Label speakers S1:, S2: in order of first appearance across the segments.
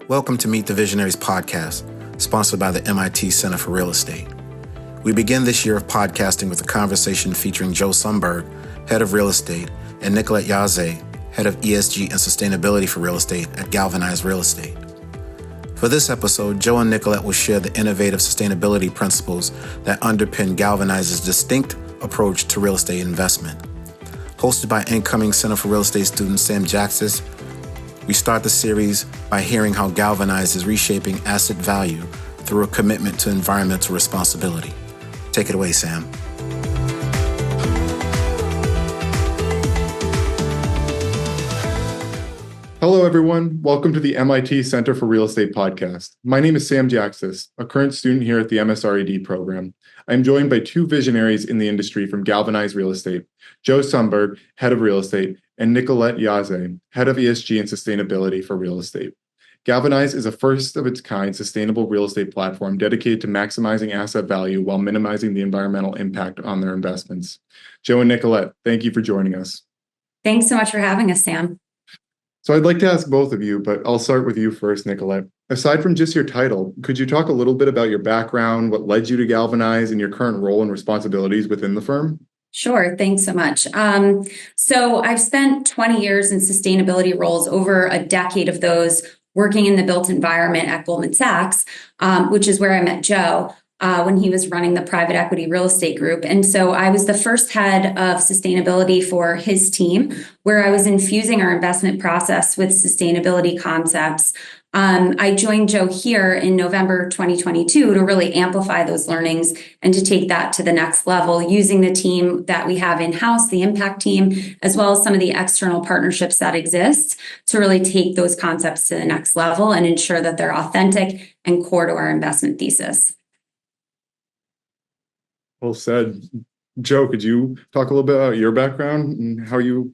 S1: Welcome to Meet the Visionaries podcast, sponsored by the MIT Center for Real Estate. We begin this year of podcasting with a conversation featuring Joe Sumberg, Head of Real Estate, and Nicolette Jaze, Head of ESG and Sustainability for Real Estate at Galvanize Real Estate. For this episode, Joe and Nicolette will share the innovative sustainability principles that underpin Galvanize's distinct approach to real estate investment. Hosted by incoming Center for Real Estate student Sam Jakshtis, we start the series by hearing how Galvanize is reshaping asset value through a commitment to environmental responsibility. Take it away, Sam.
S2: Hello, everyone. Welcome to the MIT Center for Real Estate podcast. My name is Sam Jakshtis, a current student here at the MSRED program. I'm joined by two visionaries in the industry from Galvanize Real Estate, Joe Sumberg, Head of Real Estate, and Nicolette Jaze, Head of ESG and Sustainability for Real Estate. Galvanize is a first-of-its-kind sustainable real estate platform dedicated to maximizing asset value while minimizing the environmental impact on their investments. Joe and Nicolette, thank you for joining us.
S3: Thanks so much for having us, Sam.
S2: So I'd like to ask both of you, but I'll start with you first, Nicolette. Aside from just your title, could you talk a little bit about your background, what led you to Galvanize, and your current role and responsibilities within the firm?
S3: Sure. Thanks so much. So I've spent 20 years in sustainability roles, over a decade of those working in the built environment at Goldman Sachs, which is where I met Joe when he was running the private equity real estate group. And so I was the first head of sustainability for his team, where I was infusing our investment process with sustainability concepts. I joined Joe here in November 2022 to really amplify those learnings and to take that to the next level, using the team that we have in-house, the impact team, as well as some of the external partnerships that exist to really take those concepts to the next level and ensure that they're authentic and core to our investment thesis.
S2: Well said. Joe, could you talk a little bit about your background and how you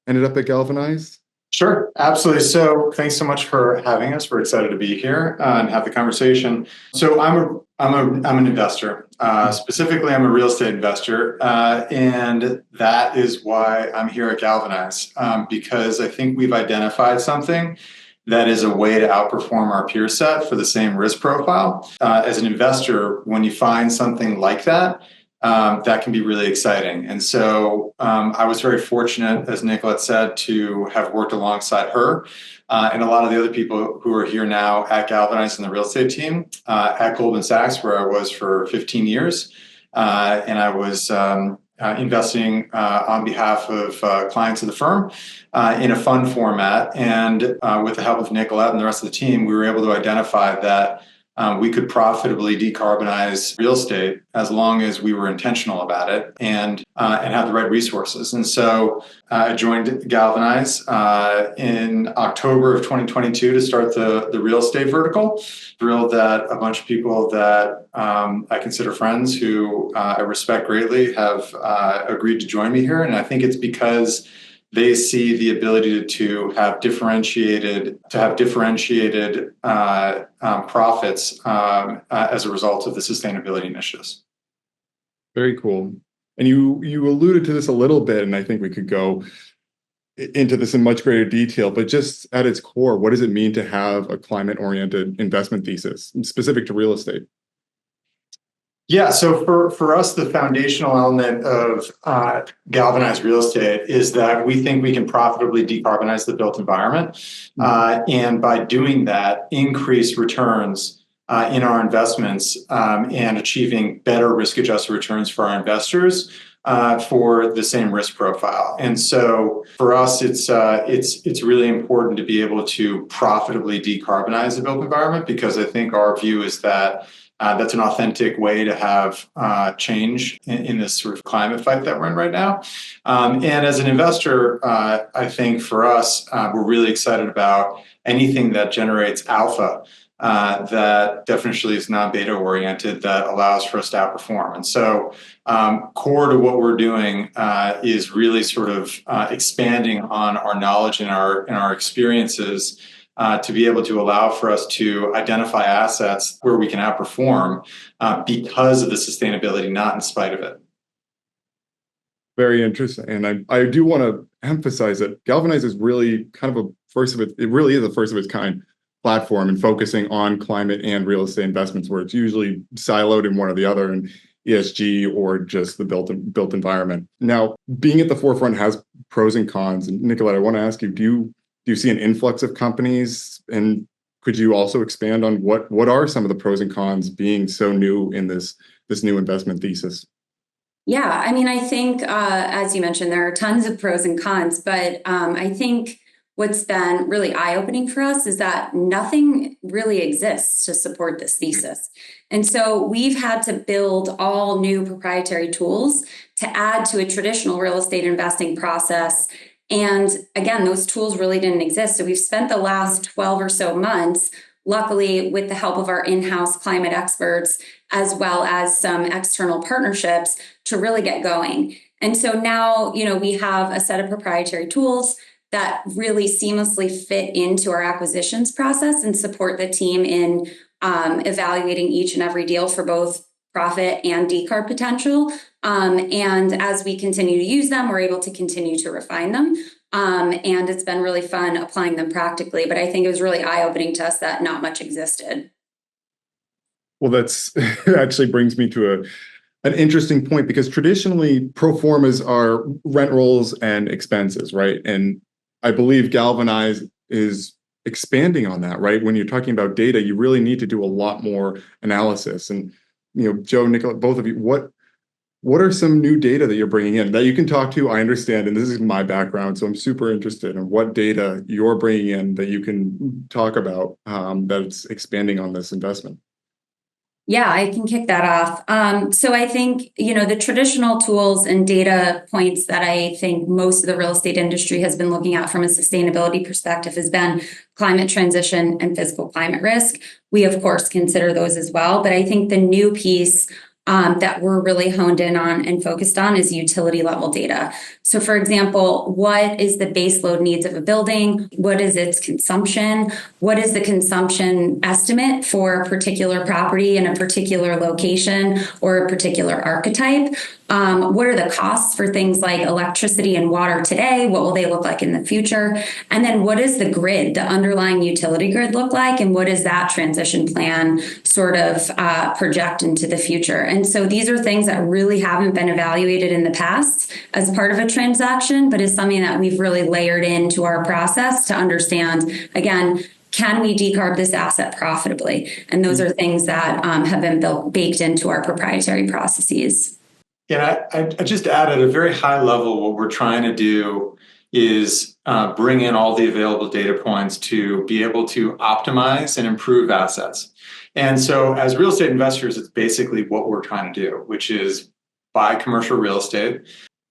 S2: ended up at Galvanize?
S4: Sure, absolutely. So thanks so much for having us. We're excited to be here and have the conversation. So I'm an investor. Specifically, I'm a real estate investor. And that is why I'm here at Galvanize, because I think we've identified something that is a way to outperform our peer set for the same risk profile. As an investor, when you find something like that, that can be really exciting. And so I was very fortunate, as Nicolette said, to have worked alongside her and a lot of the other people who are here now at Galvanize and the real estate team at Goldman Sachs, where I was for 15 years. And I was investing on behalf of clients of the firm in a fund format. And with the help of Nicolette and the rest of the team, we were able to identify that we could profitably decarbonize real estate as long as we were intentional about it and have the right resources. And so I joined Galvanize in October of 2022 to start the real estate vertical. Thrilled that a bunch of people that I consider friends who I respect greatly have agreed to join me here. And I think it's because they see the ability to have differentiated profits as a result of the sustainability initiatives.
S2: Very cool. And you alluded to this a little bit, and I think we could go into this in much greater detail, but just at its core, what does it mean to have a climate-oriented investment thesis specific to real estate?
S4: Yeah, so for us, the foundational element of Galvanize Real Estate is that we think we can profitably decarbonize the built environment. And by doing that, increase returns in our investments and achieving better risk-adjusted returns for our investors for the same risk profile. And so for us, it's really important to be able to profitably decarbonize the built environment, because I think our view is that that's an authentic way to have change in this sort of climate fight that we're in right now. And as an investor, I think for us, we're really excited about anything that generates alpha that definitionally is non-beta oriented, that allows for us to outperform. And so core to what we're doing is really sort of expanding on our knowledge and our experiences to be able to allow for us to identify assets where we can outperform because of the sustainability, not in spite of it.
S2: Very interesting. And I do want to emphasize that Galvanize is really kind of it really is a first of its kind platform and focusing on climate and real estate investments, where it's usually siloed in one or the other, and ESG or just the built environment. Now, being at the forefront has pros and cons. And Nicolette, I want to ask you, do you see an influx of companies? And could you also expand on what are some of the pros and cons being so new in this new investment thesis?
S3: Yeah, I mean, I think, as you mentioned, there are tons of pros and cons, but I think what's been really eye-opening for us is that nothing really exists to support this thesis. And so we've had to build all new proprietary tools to add to a traditional real estate investing process. And again, those tools really didn't exist. So we've spent the last 12 or so months, luckily with the help of our in-house climate experts, as well as some external partnerships, to really get going. And so now, we have a set of proprietary tools that really seamlessly fit into our acquisitions process and support the team in evaluating each and every deal for both profit and decarb potential. And as we continue to use them, we're able to continue to refine them. And it's been really fun applying them practically. But I think it was really eye-opening to us that not much existed.
S2: Well, that's actually brings me to an interesting point, because traditionally pro formas are rent rolls and expenses, right? And I believe Galvanize is expanding on that, right? When you're talking about data, you really need to do a lot more analysis. And Joe, Nicolette, both of you, what are some new data that you're bringing in that you can talk to? I understand, and this is my background, so I'm super interested in what data you're bringing in that you can talk about that's expanding on this investment.
S3: Yeah, I can kick that off. So I think, the traditional tools and data points that I think most of the real estate industry has been looking at from a sustainability perspective has been climate transition and physical climate risk. We, of course, consider those as well. But I think the new piece that we're really honed in on and focused on is utility level data. So for example, what is the base load needs of a building? What is its consumption? What is the consumption estimate for a particular property in a particular location or a particular archetype? What are the costs for things like electricity and water today? What will they look like in the future? And then what is the grid, the underlying utility grid look like? And what does that transition plan sort of project into the future? And so these are things that really haven't been evaluated in the past as part of a transaction, but is something that we've really layered into our process to understand, again, can we decarb this asset profitably? And those are things that have been baked into our proprietary processes.
S4: Yeah, I just add at a very high level, what we're trying to do is bring in all the available data points to be able to optimize and improve assets. And so as real estate investors, it's basically what we're trying to do, which is buy commercial real estate,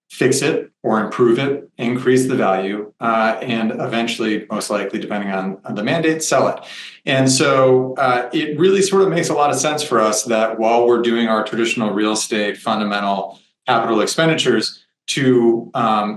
S4: fix it or improve it, increase the value, and eventually, most likely, depending on the mandate, sell it. And so it really sort of makes a lot of sense for us that while we're doing our traditional real estate fundamental capital expenditures, to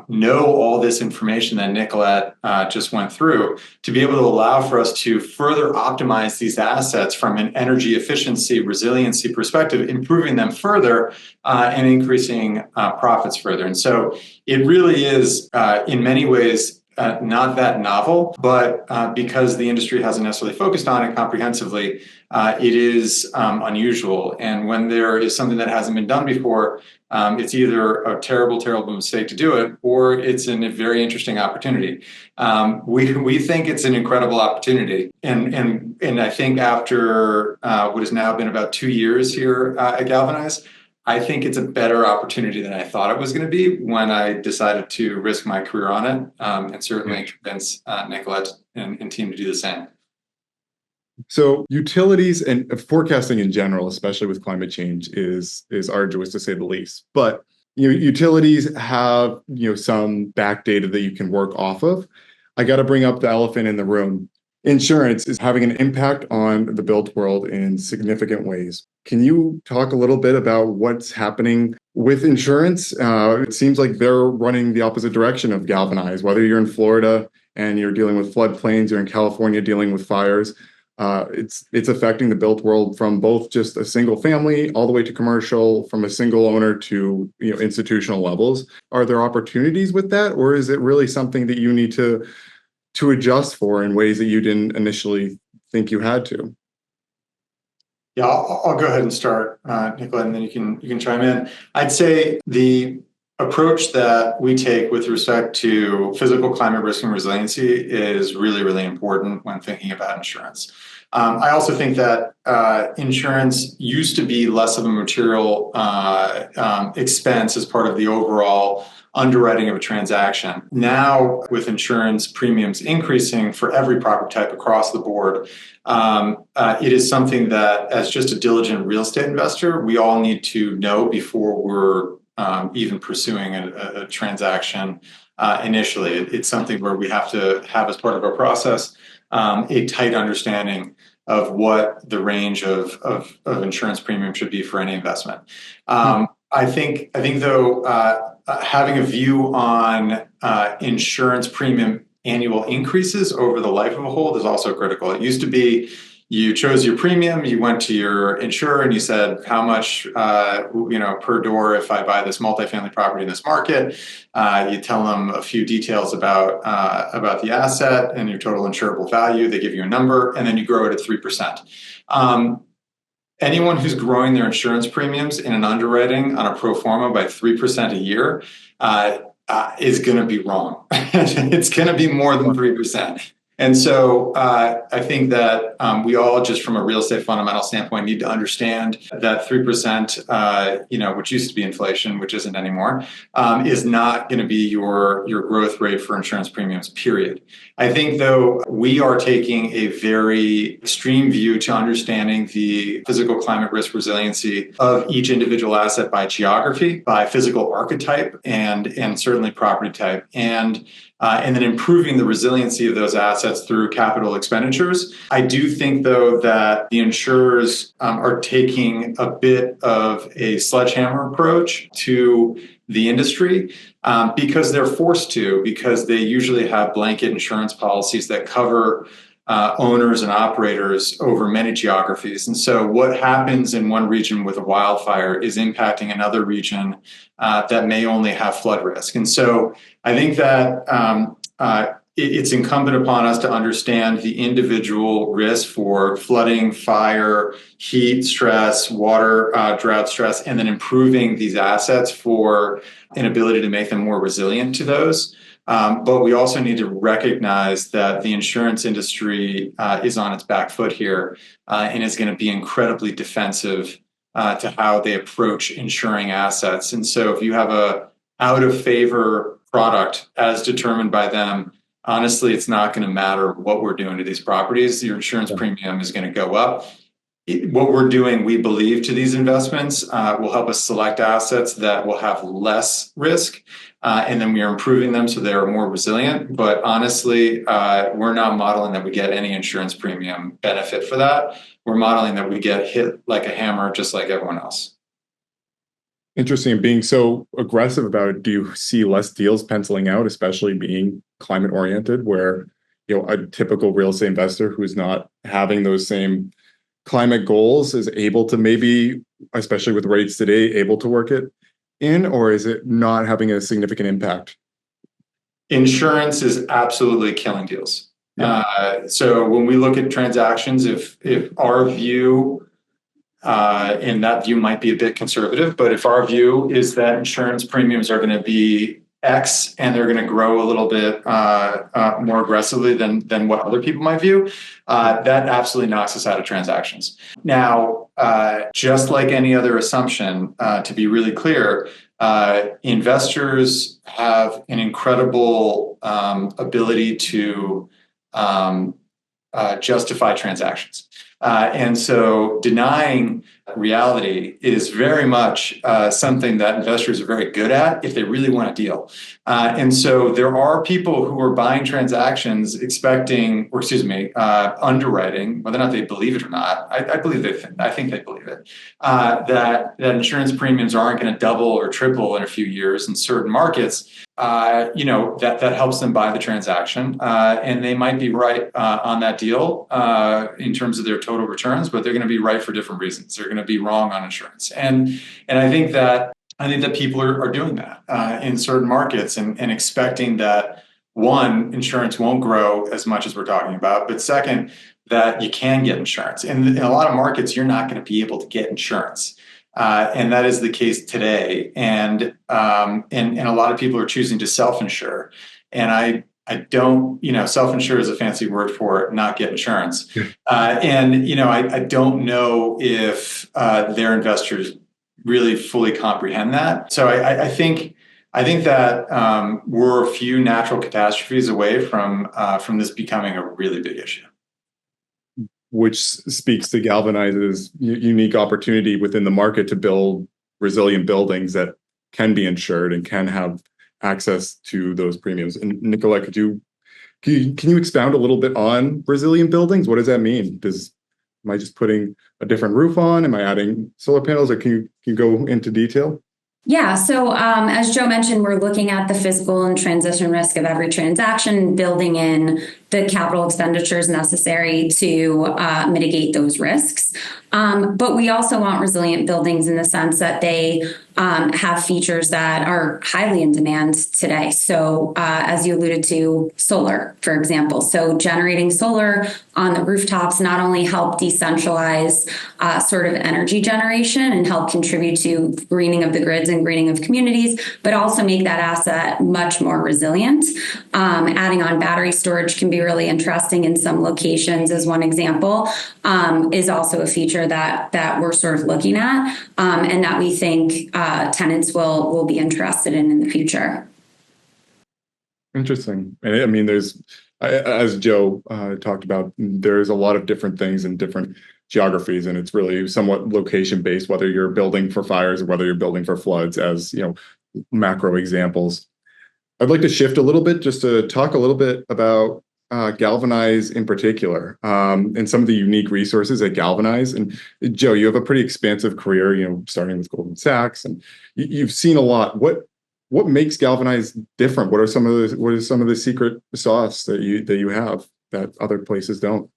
S4: know all this information that Nicolette just went through, to be able to allow for us to further optimize these assets from an energy efficiency, resiliency perspective, improving them further and increasing profits further. And so it really is, in many ways, not that novel, but because the industry hasn't necessarily focused on it comprehensively, it is unusual. And when there is something that hasn't been done before, it's either a terrible, terrible mistake to do it, or it's a very interesting opportunity. We think it's an incredible opportunity. And I think after what has now been about 2 years here at Galvanize, I think it's a better opportunity than I thought it was going to be when I decided to risk my career on it, and certainly convince Nicolette and team to do the same.
S2: So utilities and forecasting in general, especially with climate change, is arduous to say the least. But utilities have some back data that you can work off of. I got to bring up the elephant in the room. Insurance is having an impact on the built world in significant ways. Can you talk a little bit about what's happening with insurance? It seems like they're running the opposite direction of Galvanize. Whether you're in Florida and you're dealing with floodplains, you're in California dealing with fires, it's affecting the built world from both just a single family all the way to commercial, from a single owner to institutional levels. Are there opportunities with that, or is it really something that you need to adjust for in ways that you didn't initially think you had to?
S4: Yeah, I'll go ahead and start, Nicolette, and then you can chime in. I'd say the approach that we take with respect to physical climate risk and resiliency is really, really important when thinking about insurance. I also think that insurance used to be less of a material expense as part of the overall underwriting of a transaction. Now, with insurance premiums increasing for every property type across the board, it is something that, as just a diligent real estate investor, we all need to know before we're even pursuing a transaction initially. It's something where we have to have, as part of our process, a tight understanding of what the range of insurance premium should be for any investment. I think though, having a view on insurance premium annual increases over the life of a hold is also critical. It used to be you chose your premium, you went to your insurer and you said, how much per door if I buy this multifamily property in this market. You tell them a few details about the asset and your total insurable value. They give you a number, and then you grow it at 3%. Anyone who's growing their insurance premiums in an underwriting on a pro forma by 3% a year is going to be wrong. It's going to be more than 3%. And so I think that we all, just from a real estate fundamental standpoint, need to understand that 3%, which used to be inflation, which isn't anymore, is not going to be your growth rate for insurance premiums, period. I think, though, we are taking a very extreme view to understanding the physical climate risk resiliency of each individual asset by geography, by physical archetype, and certainly property type. And then improving the resiliency of those assets through capital expenditures. I do think, though, that the insurers are taking a bit of a sledgehammer approach to the industry because they're forced to, because they usually have blanket insurance policies that cover owners and operators over many geographies. And so what happens in one region with a wildfire is impacting another region that may only have flood risk. And so I think that it's incumbent upon us to understand the individual risk for flooding, fire, heat stress, water drought stress, and then improving these assets for an ability to make them more resilient to those. But we also need to recognize that the insurance industry is on its back foot here and is going to be incredibly defensive to how they approach insuring assets. And so if you have a out of favor product as determined by them, honestly, it's not going to matter what we're doing to these properties. Your insurance premium is going to go up. What we're doing, we believe, to these investments will help us select assets that will have less risk. And then we are improving them so they are more resilient. But honestly, we're not modeling that we get any insurance premium benefit for that. We're modeling that we get hit like a hammer, just like everyone else.
S2: Interesting. Being so aggressive about it, do you see less deals penciling out, especially being climate oriented, where a typical real estate investor who's not having those same climate goals is able to, maybe, especially with rates today, able to work it in, or is it not having a significant impact?
S4: Insurance is absolutely killing deals. Yeah. So when we look at transactions, if our view, and that view might be a bit conservative, but if our view is that insurance premiums are going to be X and they're going to grow a little bit more aggressively than what other people might view, that absolutely knocks us out of transactions. Now, just like any other assumption, to be really clear, investors have an incredible ability to justify transactions. And so denying reality is very much something that investors are very good at if they really want a deal. And so there are people who are buying transactions underwriting, whether or not they believe it or not. I think they believe it, that insurance premiums aren't going to double or triple in a few years in certain markets. That helps them buy the transaction. And they might be right on that deal in terms of their total returns, but they're going to be right for different reasons. They're going to be wrong on insurance. And I think that people are doing that in certain markets and expecting that, one, insurance won't grow as much as we're talking about, but second, that you can get insurance. In a lot of markets, you're not going to be able to get insurance. And that is the case today. And a lot of people are choosing to self-insure. And I don't, self-insure is a fancy word for not get insurance. I don't know if their investors really fully comprehend that. So I think that we're a few natural catastrophes away from this becoming a really big issue.
S2: Which speaks to Galvanize's unique opportunity within the market to build resilient buildings that can be insured and can have access to those premiums. And Nicolette, can you expound a little bit on resilient buildings? What does that mean? Am I just putting a different roof on? Am I adding solar panels? Or can you go into detail?
S3: Yeah. So as Joe mentioned, we're looking at the physical and transition risk of every transaction, building in the capital expenditures necessary to mitigate those risks. But we also want resilient buildings in the sense that they have features that are highly in demand today. So as you alluded to, solar, for example. So generating solar on the rooftops not only help decentralize sort of energy generation and help contribute to greening of the grids and greening of communities, but also make that asset much more resilient. Adding on battery storage can be really interesting in some locations, as one example, is also a feature that we're sort of looking at and that we think tenants will be interested in the future.
S2: Interesting. And I mean, there's, as Joe talked about, there's a lot of different things in different geographies, and it's really somewhat location based, whether you're building for fires or whether you're building for floods, as macro examples. I'd like to shift a little bit just to talk a little bit about Galvanize in particular, and some of the unique resources at Galvanize. And Joe, you have a pretty expansive career, starting with Goldman Sachs, and you've seen a lot. What makes Galvanize different? What are some of the secret sauce that you have that other places don't?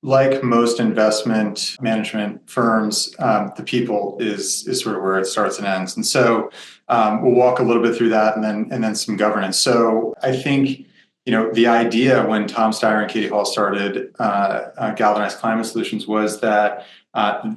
S4: Like most investment management firms, the people is sort of where it starts and ends. And so we'll walk a little bit through that, and then some governance. So I think the idea when Tom Steyer and Katie Hall started Galvanize Climate Solutions was that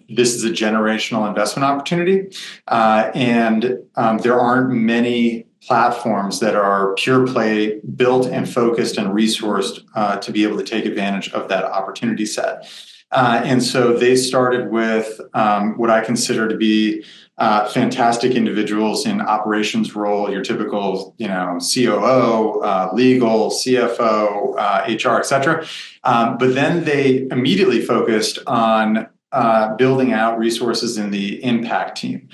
S4: this is a generational investment opportunity, and there aren't many platforms that are pure play, built and focused and resourced to be able to take advantage of that opportunity set. And so they started with what I consider to be fantastic individuals in operations role, your typical, COO, legal, CFO, HR, et cetera. But then they immediately focused on building out resources in the impact team.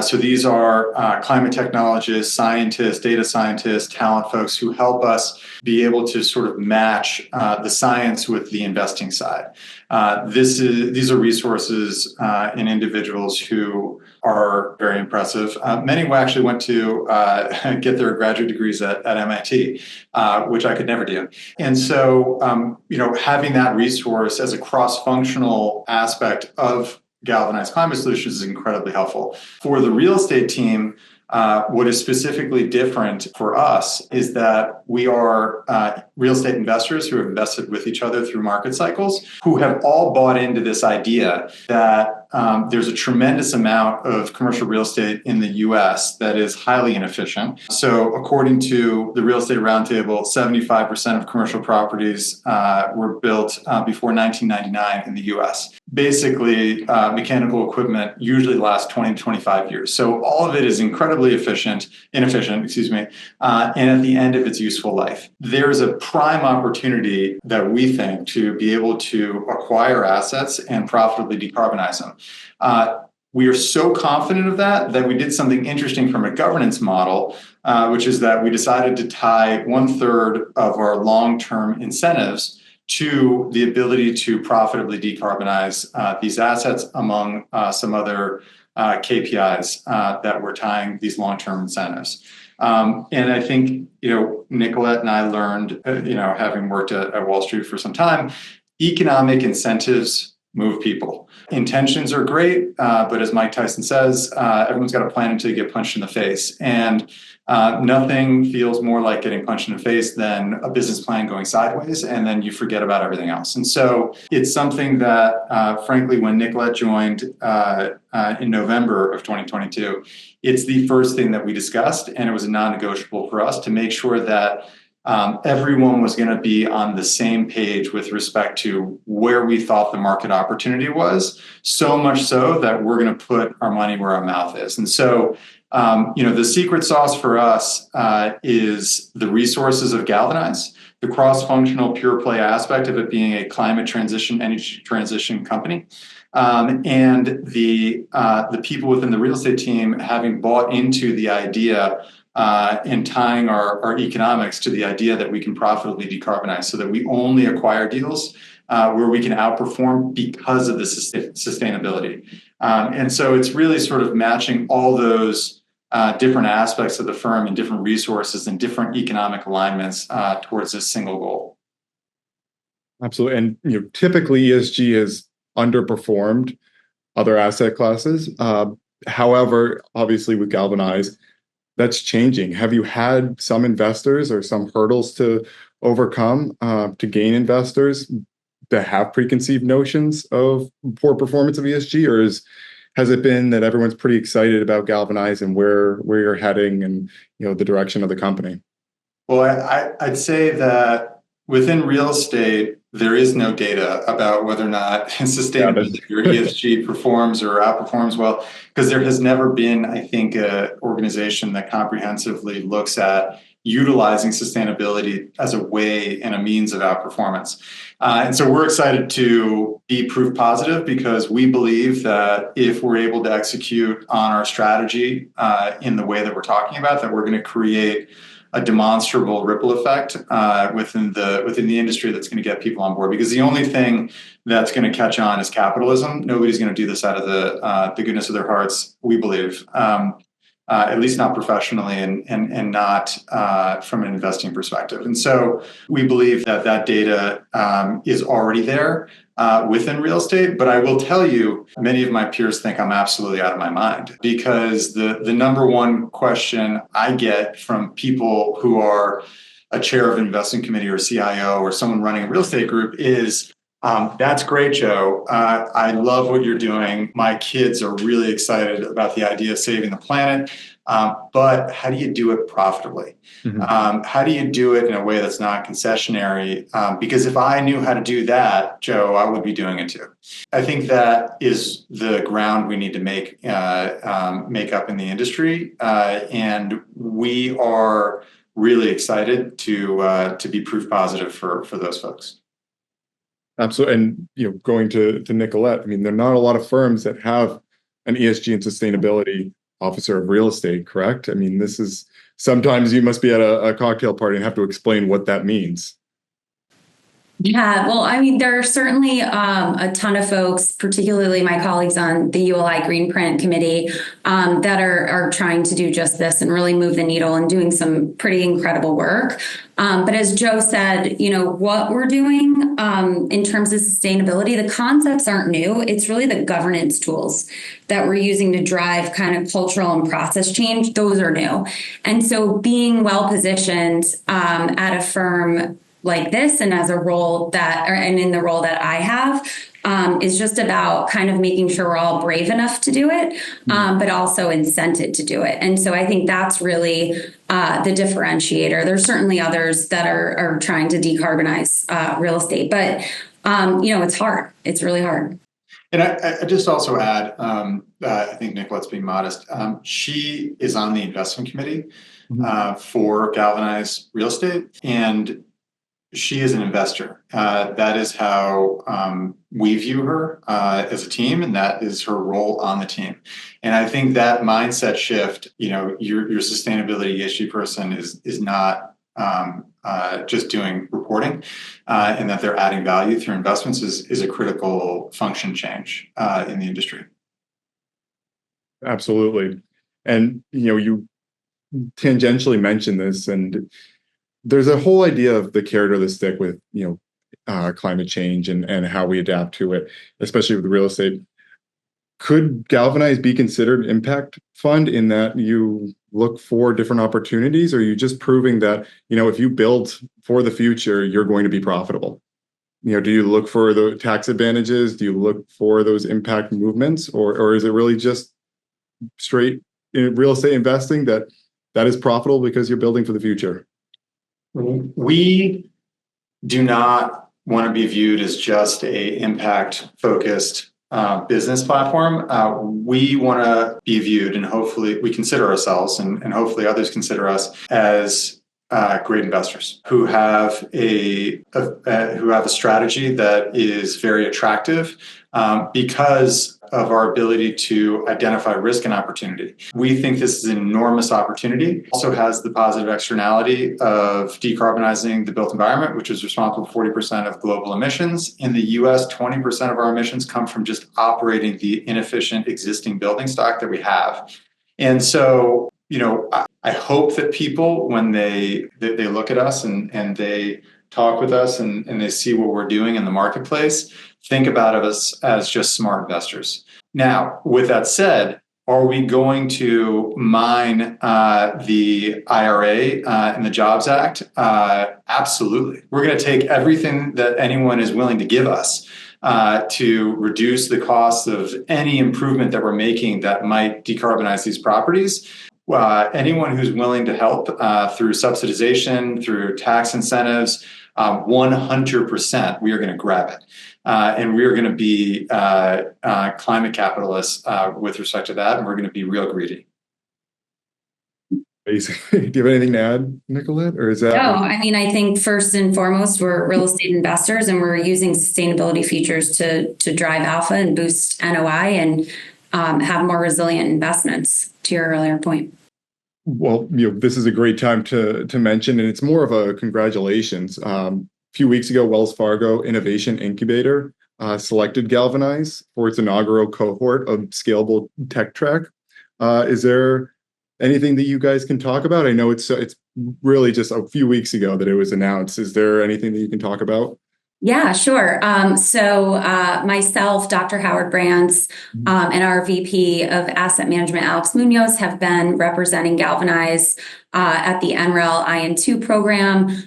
S4: So these are climate technologists, scientists, data scientists, talent folks who help us be able to sort of match the science with the investing side. These are resources and individuals who are very impressive. Many who actually went to get their graduate degrees at MIT, which I could never do. And so, having that resource as a cross-functional aspect of Galvanize Climate Solutions is incredibly helpful. For the real estate team, what is specifically different for us is that we are real estate investors who have invested with each other through market cycles, who have all bought into this idea that there's a tremendous amount of commercial real estate in the US that is highly inefficient. So according to the Real Estate Roundtable, 75% of commercial properties were built before 1999 in the US. Basically, mechanical equipment usually lasts 20 to 25 years. So all of it is incredibly inefficient, and at the end of its useful life. There's a prime opportunity that we think to be able to acquire assets and profitably decarbonize them. We are so confident of that we did something interesting from a governance model, which is that we decided to tie 1/3 of our long-term incentives to the ability to profitably decarbonize these assets among some other KPIs that we're tying these long-term incentives. And I think, Nicolette and I learned, having worked at Wall Street for some time, economic incentives move people. Intentions are great, but as Mike Tyson says, everyone's got a plan until you get punched in the face. And nothing feels more like getting punched in the face than a business plan going sideways, and then you forget about everything else. And so it's something that, frankly, when Nicolette joined in November of 2022, it's the first thing that we discussed, and it was a non-negotiable for us to make sure that everyone was going to be on the same page with respect to where we thought the market opportunity was, so much so that we're going to put our money where our mouth is. And so, the secret sauce for us is the resources of Galvanize, the cross-functional pure play aspect of it being a climate transition, energy transition company, and the people within the real estate team having bought into the idea and tying our economics to the idea that we can profitably decarbonize, so that we only acquire deals where we can outperform because of the sustainability. And so it's really sort of matching all those different aspects of the firm and different resources and different economic alignments towards this single goal.
S2: Absolutely. And typically ESG has underperformed other asset classes. However, obviously with Galvanize, that's changing. Have you had some investors or some hurdles to overcome to gain investors that have preconceived notions of poor performance of ESG, or has it been that everyone's pretty excited about Galvanize and where you're heading and the direction of the company?
S4: Well, I'd say that within real estate, there is no data about whether or not sustainability or ESG performs or outperforms well, because there has never been, I think, an organization that comprehensively looks at utilizing sustainability as a way and a means of outperformance. And so we're excited to be proof positive, because we believe that if we're able to execute on our strategy in the way that we're talking about, that we're going to create a demonstrable ripple effect within the industry that's going to get people on board. Because the only thing that's going to catch on is capitalism. Nobody's going to do this out of the goodness of their hearts, we believe, at least not professionally and not from an investing perspective. And so we believe that data is already there within real estate. But I will tell you, many of my peers think I'm absolutely out of my mind, because the number one question I get from people who are a chair of an investment committee or CIO or someone running a real estate group is, that's great, Joe. I love what you're doing. My kids are really excited about the idea of saving the planet. But how do you do it profitably? Mm-hmm. How do you do it in a way that's not concessionary? Because if I knew how to do that, Joe, I would be doing it too. I think that is the ground we need to make up in the industry. And we are really excited to be proof positive for those folks.
S2: Absolutely. And going to Nicolette, I mean, there are not a lot of firms that have an ESG and sustainability officer of real estate, correct? I mean, this is sometimes you must be at a cocktail party and have to explain what that means.
S3: Yeah, well, I mean, there are certainly a ton of folks, particularly my colleagues on the ULI Greenprint Committee, that are trying to do just this and really move the needle and doing some pretty incredible work. But as Joe said, what we're doing in terms of sustainability, the concepts aren't new. It's really the governance tools that we're using to drive kind of cultural and process change. Those are new. And so being well positioned at a firm like this and as a role and in the role that I have is just about kind of making sure we're all brave enough to do it, but also incented to do it. And so I think that's really the differentiator. There's certainly others that are trying to decarbonize real estate, but it's hard. It's really hard.
S4: And I just also add, I think Nicolette's being modest. She is on the investment committee for Galvanize Real Estate, and she is an investor. That is how we view her as a team, and that is her role on the team. And I think that mindset shift, your sustainability issue person is not just doing reporting, and that they're adding value through investments is a critical function change in the industry.
S2: Absolutely. And, you tangentially mentioned this, and there's a whole idea of the carrot or the stick with, climate change and how we adapt to it, especially with real estate. Could Galvanize be considered an impact fund in that you look for different opportunities, or are you just proving that, if you build for the future, you're going to be profitable? Do you look for the tax advantages? Do you look for those impact movements, or is it really just straight in real estate investing that is profitable because you're building for the future?
S4: We do not want to be viewed as just a impact focused business platform. We want to be viewed, and hopefully we consider ourselves, and hopefully others consider us as great investors who have a strategy that is very attractive because of our ability to identify risk and opportunity. We think this is an enormous opportunity. It also has the positive externality of decarbonizing the built environment, which is responsible for 40% of global emissions. In the US, 20% of our emissions come from just operating the inefficient existing building stock that we have. And so, I hope that people, when they look at us and they talk with us and they see what we're doing in the marketplace, think about us as just smart investors. Now, with that said, are we going to mine the IRA and the Jobs Act? Absolutely. We're going to take everything that anyone is willing to give us to reduce the cost of any improvement that we're making that might decarbonize these properties. Anyone who's willing to help through subsidization, through tax incentives, 100%, we are going to grab it. And we are going to be climate capitalists with respect to that, and we're going to be real greedy.
S2: Do you have anything to add, Nicolette, or is that?
S3: No, I think first and foremost, we're real estate investors, and we're using sustainability features to drive alpha and boost NOI and have more resilient investments, to your earlier point.
S2: Well, this is a great time to mention, and it's more of a congratulations. A few weeks ago, Wells Fargo Innovation Incubator selected Galvanize for its inaugural cohort of scalable tech track. Is there anything that you guys can talk about? I know it's really just a few weeks ago that it was announced. Is there anything that you can talk about?
S3: Yeah, sure. So myself, Dr. Howard Brands, and our VP of Asset Management, Alex Munoz, have been representing Galvanize at the NREL IN2 program.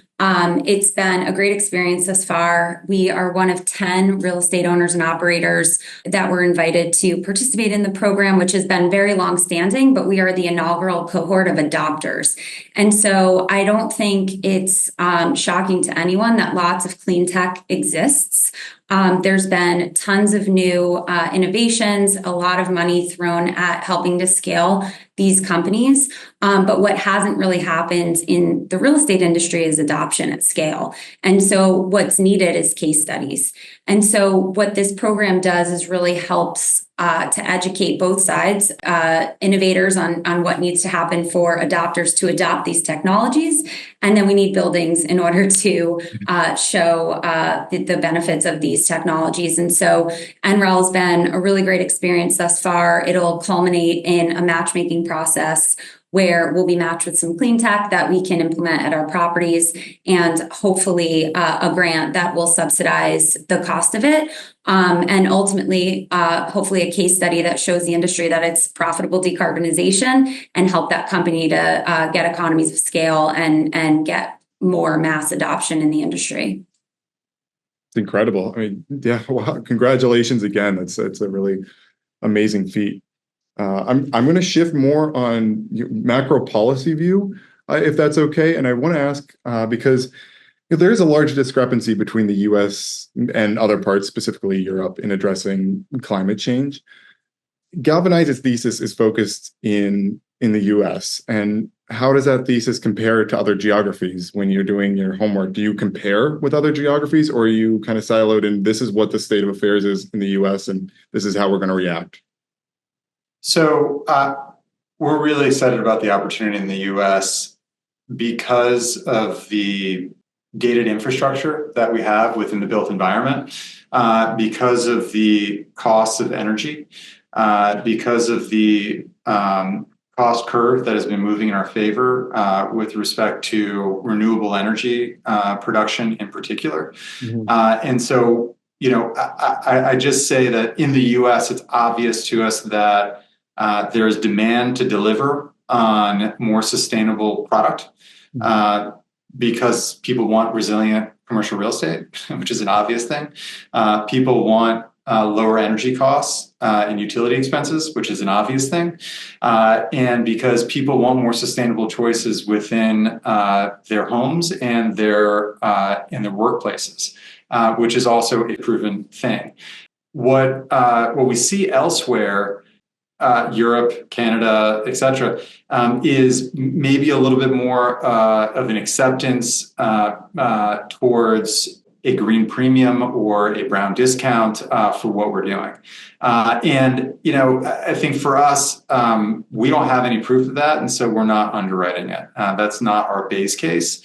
S3: It's been a great experience thus far. We are one of 10 real estate owners and operators that were invited to participate in the program, which has been very long-standing, but we are the inaugural cohort of adopters. And so I don't think it's shocking to anyone that lots of clean tech exists. There's been tons of new innovations, a lot of money thrown at helping to scale these companies. But what hasn't really happened in the real estate industry is adoption at scale. And so what's needed is case studies. And so what this program does is really helps to educate both sides, innovators on what needs to happen for adopters to adopt these technologies. And then we need buildings in order to show the benefits of these technologies. And so NREL has been a really great experience thus far. It'll culminate in a matchmaking process where we'll be matched with some clean tech that we can implement at our properties, and hopefully a grant that will subsidize the cost of it. And ultimately, hopefully a case study that shows the industry that it's profitable decarbonization and help that company to get economies of scale and get more mass adoption in the industry.
S2: It's incredible. Yeah, wow, congratulations again. It's a really amazing feat. I'm going to shift more on macro policy view, if that's okay. And I want to ask, because there is a large discrepancy between the US and other parts, specifically Europe, in addressing climate change. Galvanize's thesis is focused in the US. And how does that thesis compare to other geographies when you're doing your homework? Do you compare with other geographies, or are you kind of siloed in this is what the state of affairs is in the US and this is how we're going to react?
S4: So we're really excited about the opportunity in the US because of the gated infrastructure that we have within the built environment, because of the costs of energy, because of the cost curve that has been moving in our favor with respect to renewable energy production in particular. And so, I just say that in the US, it's obvious to us that there's demand to deliver on more sustainable product because people want resilient commercial real estate, which is an obvious thing. People want lower energy costs and utility expenses, which is an obvious thing. And because people want more sustainable choices within their homes and their workplaces, which is also a proven thing. What we see elsewhere, Europe, Canada, et cetera, is maybe a little bit more of an acceptance towards a green premium or a brown discount for what we're doing. And, I think for us, we don't have any proof of that. And so we're not underwriting it. That's not our base case.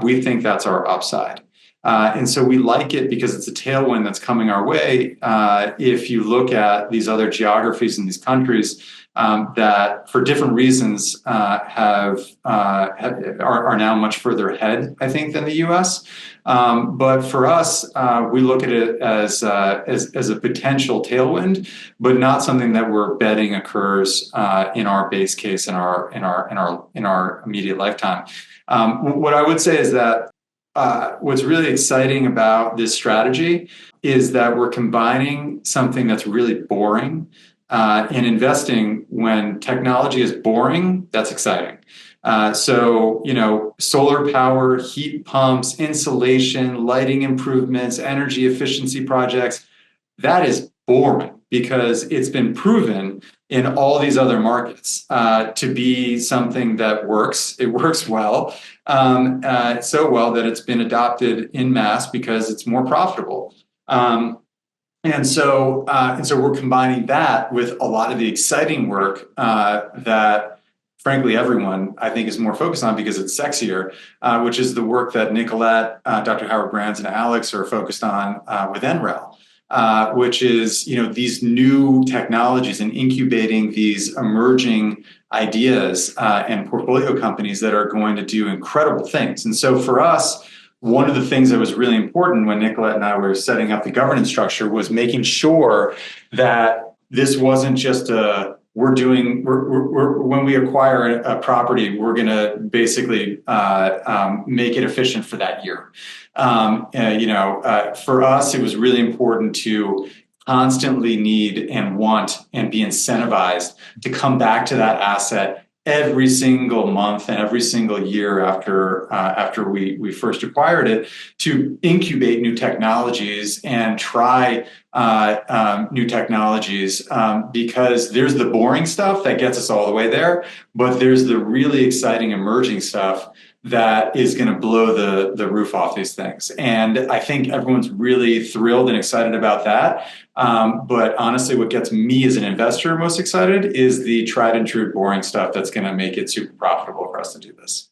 S4: We think that's our upside. And so we like it because it's a tailwind that's coming our way. If you look at these other geographies in these countries that, for different reasons, are now much further ahead, I think, than the U.S. But for us, we look at it as a potential tailwind, but not something that we're betting occurs in our base case in our immediate lifetime. What I would say is that what's really exciting about this strategy is that we're combining something that's really boring and investing when technology is boring. That's exciting. So, solar power, heat pumps, insulation, lighting improvements, energy efficiency projects, that is boring because it's been proven in all these other markets to be something that works. It works well, so well that it's been adopted en masse because it's more profitable. And so we're combining that with a lot of the exciting work that, frankly, everyone, I think, is more focused on because it's sexier, which is the work that Nicolette, Dr. Howard Brands, and Alex are focused on with NREL. Which is, these new technologies and incubating these emerging ideas and portfolio companies that are going to do incredible things. And so for us, one of the things that was really important when Nicolette and I were setting up the governance structure was making sure that this wasn't just when we acquire a property, we're going to basically make it efficient for that year. For us, it was really important to constantly need and want and be incentivized to come back to that asset every single month and every single year after we first acquired it, to incubate new technologies and try new technologies because there's the boring stuff that gets us all the way there, but there's the really exciting emerging stuff that is going to blow the roof off these things. And I think everyone's really thrilled and excited about that. But honestly, what gets me as an investor most excited is the tried and true boring stuff that's going to make it super profitable for us to do this.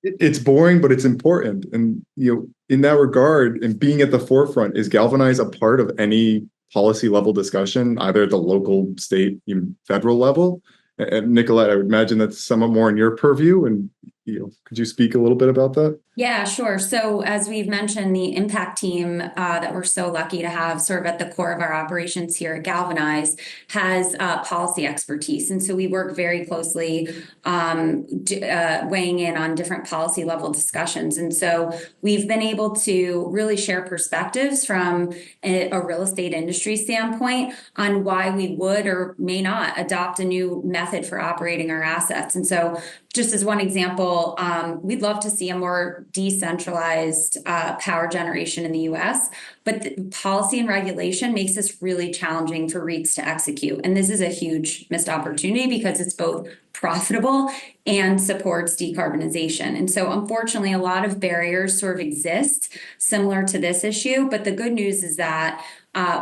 S2: It's boring, but it's important. And, in that regard, and being at the forefront, is Galvanize a part of any policy level discussion, either at the local, state, even federal level? And Nicolette, I would imagine that's somewhat more in your purview. And could you speak a little bit about that?
S3: Yeah, sure. So as we've mentioned, the impact team that we're so lucky to have sort of at the core of our operations here at Galvanize has policy expertise. And so we work very closely weighing in on different policy level discussions. And so we've been able to really share perspectives from a real estate industry standpoint on why we would or may not adopt a new method for operating our assets. And so just as one example, we'd love to see a more decentralized power generation in the US, but the policy and regulation makes this really challenging for REITs to execute. And this is a huge missed opportunity because it's both profitable and supports decarbonization. And so unfortunately, a lot of barriers sort of exist similar to this issue. But the good news is that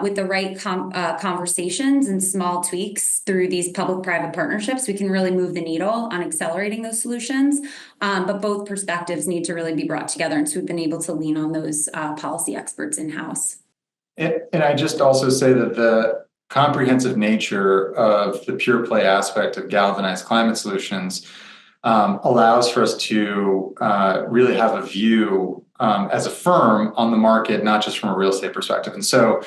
S3: with the right conversations and small tweaks through these public-private partnerships, we can really move the needle on accelerating those solutions. But both perspectives need to really be brought together. And so we've been able to lean on those policy experts in-house.
S4: And I just also say that comprehensive nature of the pure play aspect of Galvanize Climate Solutions allows for us to really have a view as a firm on the market, not just from a real estate perspective. And so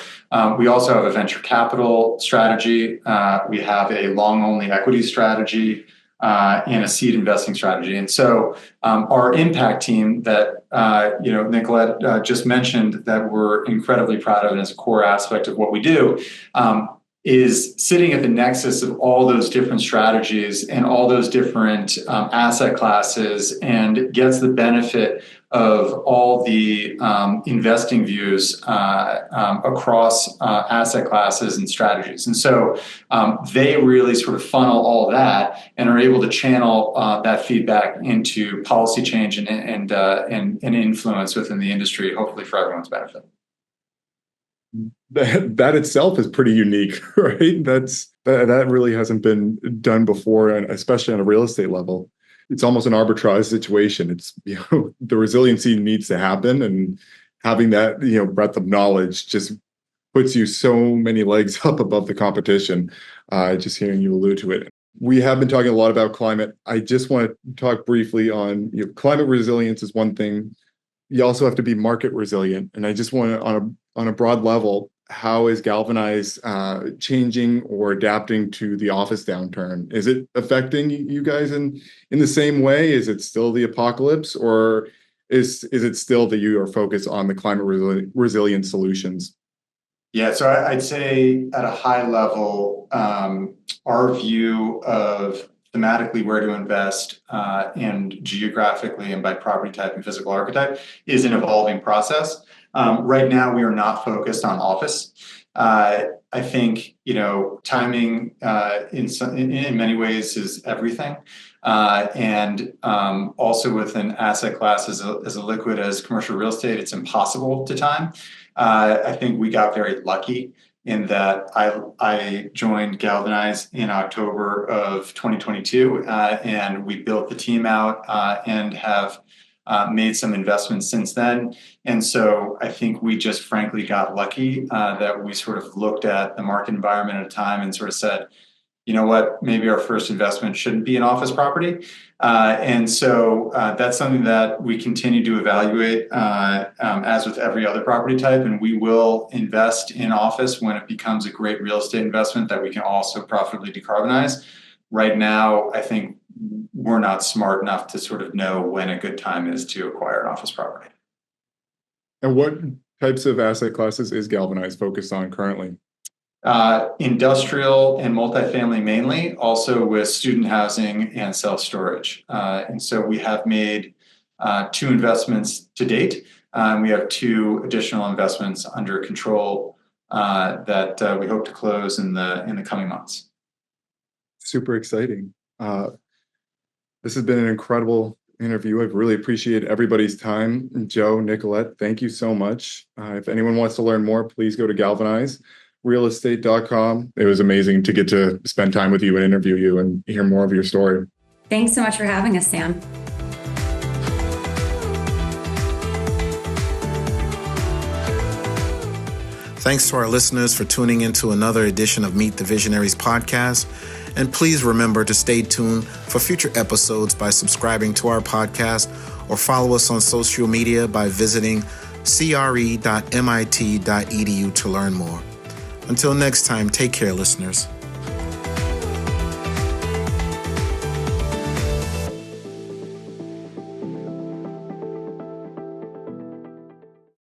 S4: we also have a venture capital strategy. We have a long-only equity strategy and a seed investing strategy. And so our impact team that Nicolette just mentioned, that we're incredibly proud of and is a core aspect of what we do, is sitting at the nexus of all those different strategies and all those different asset classes, and gets the benefit of all the investing views across asset classes and strategies. And so they really sort of funnel all that and are able to channel that feedback into policy change and influence within the industry, hopefully for everyone's benefit.
S2: That itself is pretty unique, right? That really hasn't been done before, and especially on a real estate level. It's almost an arbitrage situation. It's, the resiliency needs to happen, and having that, breadth of knowledge just puts you so many legs up above the competition. Just hearing you allude to it. We have been talking a lot about climate. I just want to talk briefly on, climate resilience is one thing. You also have to be market resilient. And I just want to, on a broad level, how is Galvanize changing or adapting to the office downturn? Is it affecting you guys in the same way? Is it still the apocalypse, or is it still that you are focused on the climate resilient solutions?
S4: Yeah, so I'd say at a high level, our view of thematically where to invest and geographically and by property type and physical archetype is an evolving process. Right now, we are not focused on office. I think, timing in many ways is everything. And also with an asset class as liquid as commercial real estate, it's impossible to time. I think we got very lucky in that I joined Galvanize in October of 2022, and we built the team out and have made some investments since then. And so I think we just frankly got lucky that we sort of looked at the market environment at a time and sort of said, you know what, maybe our first investment shouldn't be an office property. And so that's something that we continue to evaluate as with every other property type. And we will invest in office when it becomes a great real estate investment that we can also profitably decarbonize. Right now, I think we're not smart enough to sort of know when a good time is to acquire an office property.
S2: And what types of asset classes is Galvanize focused on currently?
S4: Industrial and multifamily mainly, also with student housing and self-storage. And so we have made 2 investments to date. We have 2 additional investments under control that we hope to close in the coming months.
S2: Super exciting. This has been an incredible interview. I really appreciate everybody's time. Joe, Nicolette, thank you so much. If anyone wants to learn more, please go to galvanizerealestate.com. It was amazing to get to spend time with you and interview you and hear more of your story.
S3: Thanks so much for having us, Sam.
S1: Thanks to our listeners for tuning into another edition of Meet the Visionaries podcast. And please remember to stay tuned for future episodes by subscribing to our podcast, or follow us on social media by visiting cre.mit.edu to learn more. Until next time, take care, listeners.